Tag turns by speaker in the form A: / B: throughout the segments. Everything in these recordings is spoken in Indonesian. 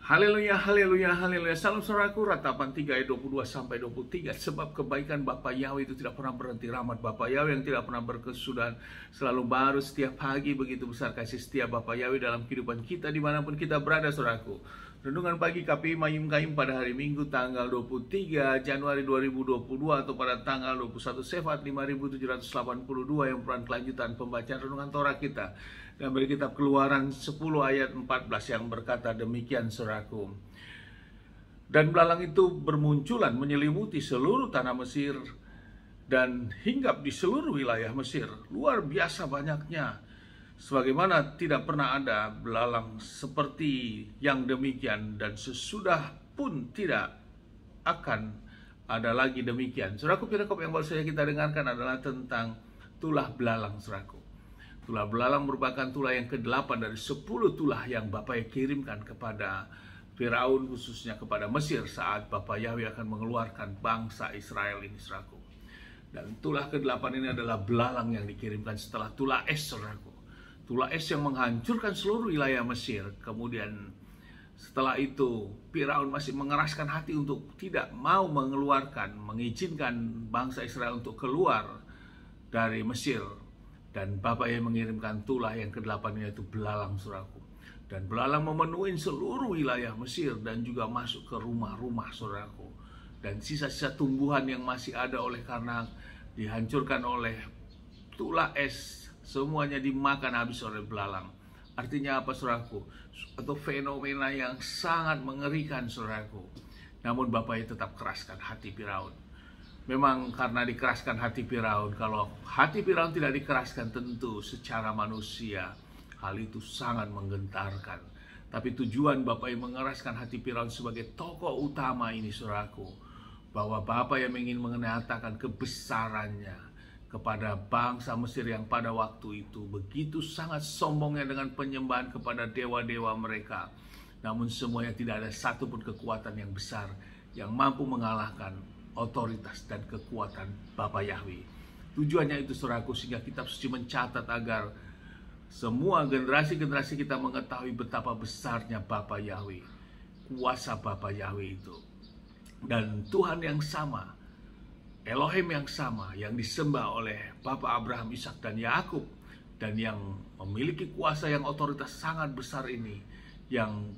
A: Haleluya, haleluya, haleluya. Salam saudaraku, Ratapan 3 ayat 22 sampai 23. Sebab kebaikan Bapa Yahweh itu tidak pernah berhenti, rahmat Bapa Yahweh yang tidak pernah berkesudahan selalu baru setiap pagi. Begitu besar kasih setia Bapa Yahweh dalam kehidupan kita dimanapun kita berada, saudaraku. Renungan pagi KPI Mayim Kaim pada hari Minggu tanggal 23 Januari 2022 atau pada tanggal 21 Sefat 5782 yang merupakan kelanjutan pembacaan renungan Torah kita. Dan dari kitab Keluaran 10 ayat 14 yang berkata demikian, saudaraku. Dan belalang itu bermunculan menyelimuti seluruh tanah Mesir dan hinggap di seluruh wilayah Mesir. Luar biasa banyaknya. Sebagaimana tidak pernah ada belalang seperti yang demikian, dan sesudah pun tidak akan ada lagi demikian. Saudaraku, perikop yang baru saja kita dengarkan adalah tentang tulah belalang, saudaraku. Tulah belalang merupakan tulah yang ke-8 dari 10 tulah yang Bapa kirimkan kepada Firaun, khususnya kepada Mesir saat Bapa Yahweh akan mengeluarkan bangsa Israel ini, saudaraku. Dan tulah ke-8 ini adalah belalang yang dikirimkan setelah tulah es, saudaraku. Tulah es yang menghancurkan seluruh wilayah Mesir. Kemudian setelah itu Firaun masih mengeraskan hati untuk tidak mau mengizinkan bangsa Israel untuk keluar dari Mesir. Dan Bapa yang mengirimkan tulah yang ke-8 ini, yaitu belalang, saudaraku. Dan belalang memenuhi seluruh wilayah Mesir dan juga masuk ke rumah-rumah, saudaraku. Dan sisa-sisa tumbuhan yang masih ada oleh karena dihancurkan oleh tulah es, semuanya dimakan habis oleh belalang. Artinya apa, saudaraku? Atau fenomena yang sangat mengerikan, saudaraku. Namun Bapa tetap keraskan hati Firaun. Memang karena dikeraskan hati Firaun. Kalau hati Firaun tidak dikeraskan, tentu secara manusia hal itu sangat menggentarkan. Tapi tujuan Bapa yang mengeraskan hati Firaun sebagai tokoh utama ini, saudaraku, bahwa Bapa yang ingin menyatakan kebesarannya kepada bangsa Mesir yang pada waktu itu begitu sangat sombongnya dengan penyembahan kepada dewa-dewa mereka. Namun semuanya tidak ada satupun kekuatan yang besar yang mampu mengalahkan otoritas dan kekuatan Bapa Yahweh. Tujuannya itu, saudaraku, sehingga kitab suci mencatat agar semua generasi-generasi kita mengetahui betapa besarnya Bapa Yahweh, kuasa Bapa Yahweh itu. Dan Tuhan yang sama, Elohim yang sama, yang disembah oleh Bapa Abraham, Ishak, dan Yakub, dan yang memiliki kuasa yang otoritas sangat besar ini, yang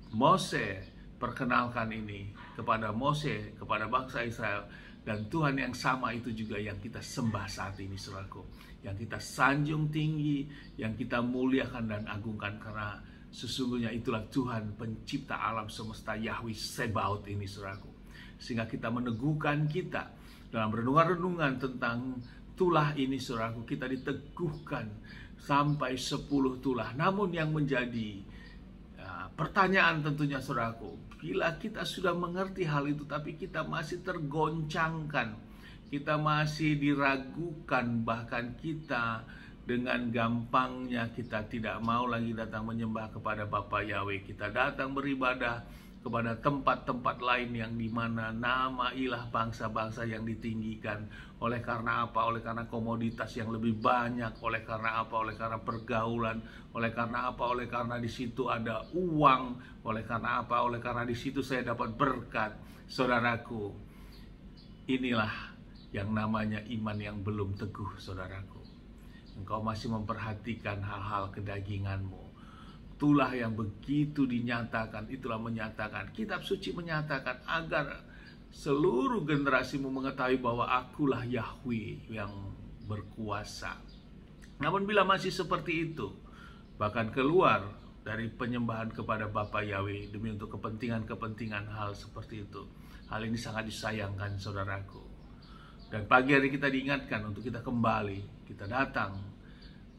A: Mose perkenalkan ini kepada Mose, kepada bangsa Israel. Dan Tuhan yang sama itu juga yang kita sembah saat ini, saudaraku, yang kita sanjung tinggi, yang kita muliakan dan agungkan, karena sesungguhnya itulah Tuhan pencipta alam semesta, Yahweh Sebaot ini, saudaraku. Sehingga kita meneguhkan kita dalam renungan-renungan tentang tulah ini, saudaraku. Kita diteguhkan sampai 10 tulah. Namun yang menjadi pertanyaan tentunya, saudaraku, bila kita sudah mengerti hal itu tapi kita masih tergoncangkan, kita masih diragukan, bahkan kita dengan gampangnya kita tidak mau lagi datang menyembah kepada Bapa Yahweh. Kita datang beribadah kepada tempat-tempat lain yang dimana nama ilah bangsa-bangsa yang ditinggikan. Oleh karena apa? Oleh karena komoditas yang lebih banyak. Oleh karena apa? Oleh karena pergaulan. Oleh karena apa? Oleh karena di situ ada uang. Oleh karena apa? Oleh karena di situ saya dapat berkat. Saudaraku, inilah yang namanya iman yang belum teguh, saudaraku. Engkau masih memperhatikan hal-hal kedaginganmu. Tulah yang begitu dinyatakan, itulah menyatakan, kitab suci menyatakan agar seluruh generasimu mengetahui bahwa akulah Yahweh yang berkuasa. Namun bila masih seperti itu, bahkan keluar dari penyembahan kepada Bapa Yahweh demi untuk kepentingan-kepentingan hal seperti itu, hal ini sangat disayangkan, saudaraku. Dan pagi hari kita diingatkan untuk kita kembali, kita datang.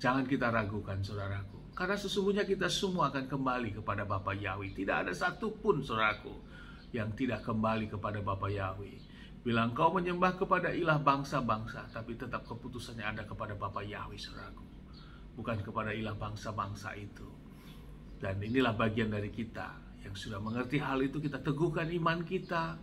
A: Jangan kita ragukan, saudaraku. Karena sesungguhnya kita semua akan kembali kepada Bapa Yahweh. Tidak ada satupun, saudaraku, yang tidak kembali kepada Bapa Yahweh. Bila engkau menyembah kepada ilah bangsa-bangsa, tapi tetap keputusannya ada kepada Bapa Yahweh, saudaraku. Bukan kepada ilah bangsa-bangsa itu. Dan inilah bagian dari kita yang sudah mengerti hal itu. Kita teguhkan iman kita.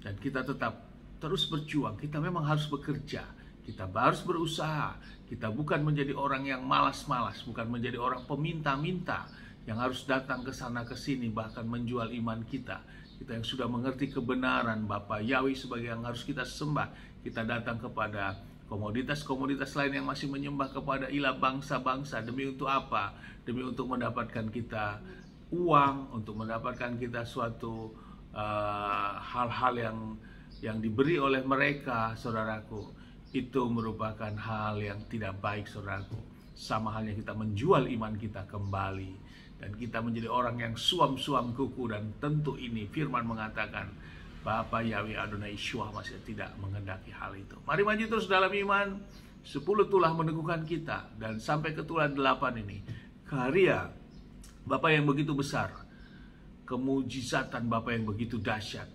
A: Dan kita tetap terus berjuang. Kita memang harus bekerja. Kita harus berusaha. Kita bukan menjadi orang yang malas-malas, bukan menjadi orang peminta-minta. yang harus datang ke sana ke sini, bahkan menjual iman kita. Kita yang sudah mengerti kebenaran Bapa Yahweh sebagai yang harus kita sembah, kita datang kepada komoditas-komoditas lain yang masih menyembah kepada ilah bangsa-bangsa. Demi untuk apa? Demi untuk mendapatkan kita uang, untuk mendapatkan kita suatu hal-hal yang diberi oleh mereka, saudaraku. Itu merupakan hal yang tidak baik, saudaraku. Sama halnya kita menjual iman kita kembali, dan kita menjadi orang yang suam-suam kuku. Dan tentu ini firman mengatakan Bapa Yahweh Adonai Yeshua masih tidak menghendaki hal itu. Mari maju terus dalam iman. 10 tulah meneguhkan kita, dan sampai ke tulah 8 ini karya Bapa yang begitu besar, kemujizatan Bapa yang begitu dahsyat.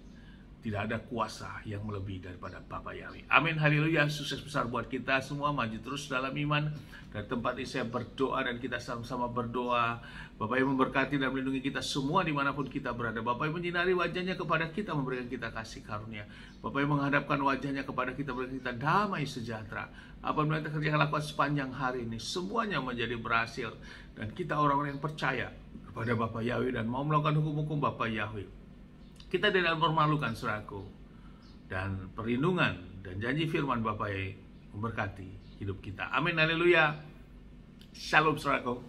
A: Tidak ada kuasa yang melebihi daripada Bapa Yahweh. Amin, haleluya. Sukses besar buat kita semua. Maju terus dalam iman. Dari tempat ini saya berdoa, dan kita sama-sama berdoa. Bapak yang memberkati dan melindungi kita semua dimanapun kita berada. Bapak yang menyinari wajahnya kepada kita, memberikan kita kasih karunia. Bapak yang menghadapkan wajahnya kepada kita, memberikan kita damai sejahtera. Apa yang kita kerjakan lakukan sepanjang hari ini, semuanya menjadi berhasil. Dan kita orang-orang yang percaya kepada Bapa Yahweh dan mau melakukan hukum-hukum Bapa Yahweh. Kita tidak mempermalukan, saudaraku. Dan perlindungan dan janji firman Bapa yang memberkati hidup kita. Amin, haleluya. Shalom, saudaraku.